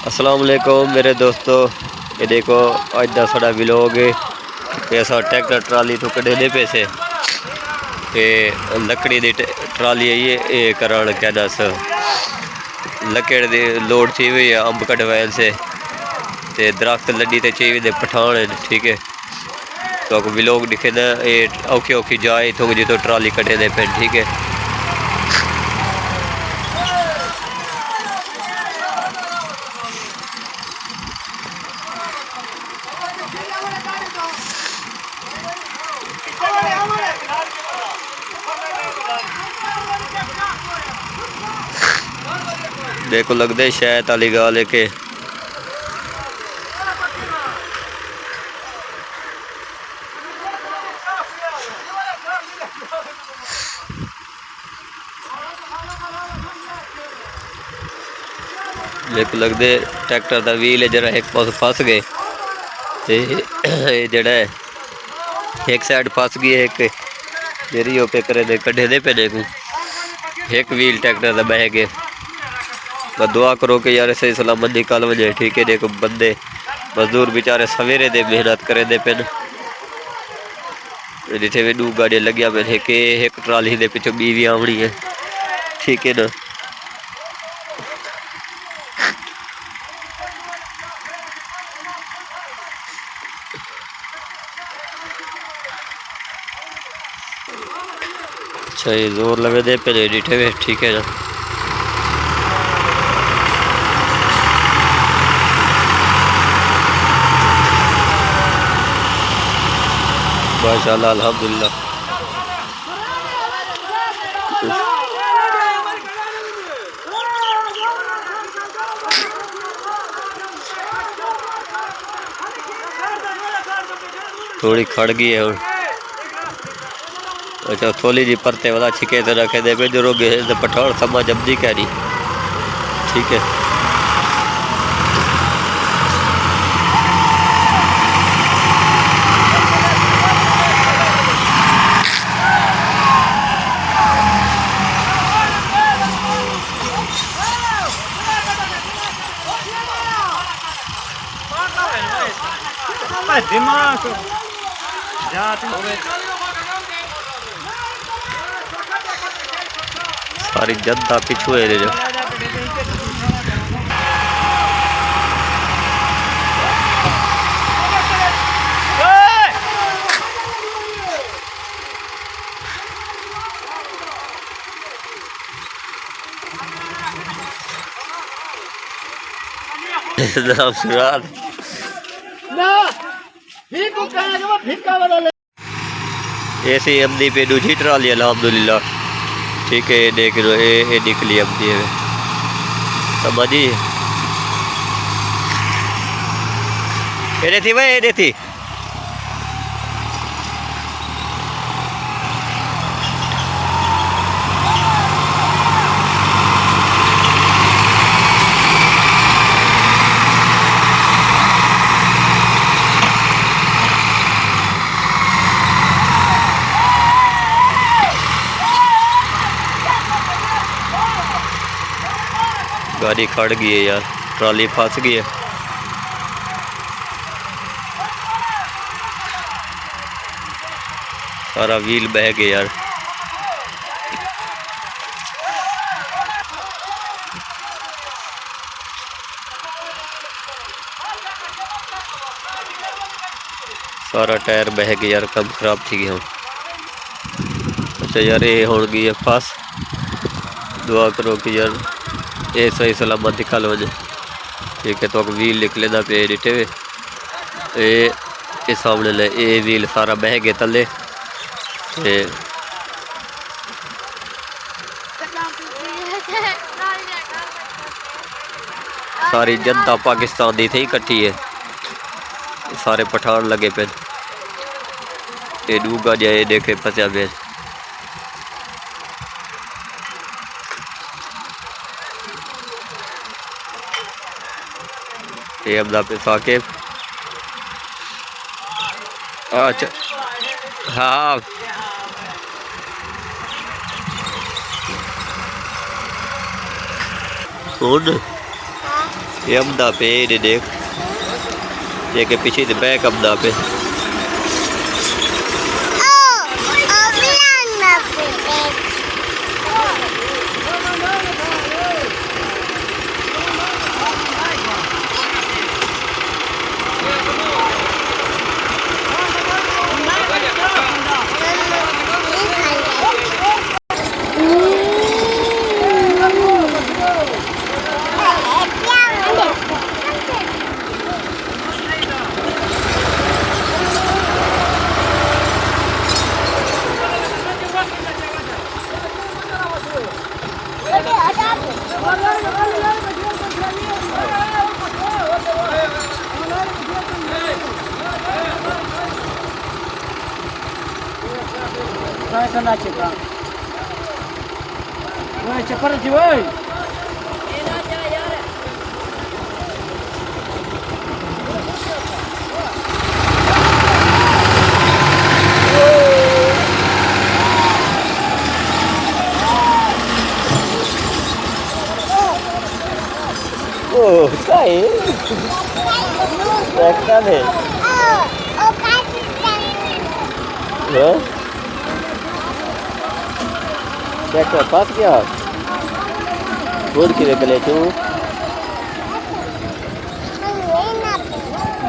अस्सलाम वालेकुम मेरे दोस्तों, ये देखो अज का साड़ा व्लॉग है। ऐसा ट्रैक्टर ट्राली तो कढ़े दे पैसे ते लकड़ी की ट्राली है ये करान क्या दस लकड़ दी लोड थी हुई है अंब कटवायल से ते दरख्त लड़ी ते चाहिए दे पठान है। ठीक है, तो व्लॉग दिखे ना ये औखी औखी जाए तो जी तो ट्राली कटे दे पे। ठीक है, देखो लगते शायद वाली गाल है कि देखो लगते ट्रैक्टर का व्हील है जरा एक पास फस गए जड़ा है एक साइड फस गई है एक जेरी पे करे दे कढ़े दे पे देखूँ एक व्हील ट्रैक्टर का बह गए। बस दुआ करो कि यार सही सलामत निकाल वजे। ठीक है, देखो बंदे मजदूर बेचारे सवेरे दे मेहनत करे दे पे जिथे भी 2 गाड़ियां लगिया पे एक ट्राली दे पिछो बी भी आवनी है। ठीक है ना, अच्छा ये जोर लगे दे पे डिठे हुए। ठीक है ना, माशाल्लाह अल्हम्दुलिल्लाह। थोड़ी खड़ गई है हुण। अच्छा थोली जी परते वाला छिके तो रखे दे पे जो रोगे पठान समा जमदी कह रही। ठीक है, दिमाग सारी जनता पिछू है जो ऐसे अमदी पे दूसरी ट्राली अल्हम्दुलिल्लाह। ठीक है, देख लो ये निकली अमदी है समझी ये थी भाई ये थी। गाड़ी खड़ गई है यार, ट्राली फंस गई है। सारा व्हील बह गया यार। सारा टायर बह गया यार, कम खराब थी गया। अच्छा यार ये हो गई है फस। दुआ करो कि यार ये सही सलामत निकल वजे। ठीक है, तो व्हील निकले ना पे डिटे हुए ये सामने ले ये व्हील सारा बह गया तले सारी जनता पाकिस्तान दी थी इकट्ठी है। सारे पठान लगे पे ये डूगा जाए देखे फंसा पे। ये अब्दा पे साकिब अच्छा हाँ कौन ये अब्दा पे ये देख, ये के पीछे से बैक अब्दा पे। Sana cika. Woi, cepat aja woi. Oh, sai. Dekta deh. Ya? Dekta pas क्या? रोड की निकले तू?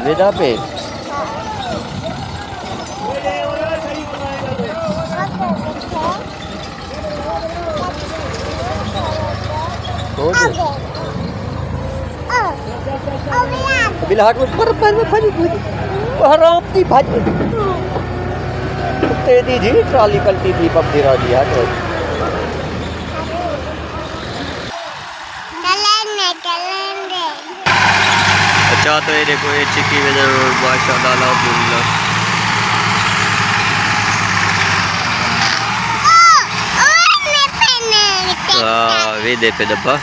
वेदा पे? बिल हाथ में पर भाजी हराम थी भाजी तेरी जी ट्राली पलटी थी पब दिरा दिया तो अच्छा तो ये देखो ये चिकी वेदर माशाल्लाह अल्हम्दुलिल्लाह वे दे पे डब्बा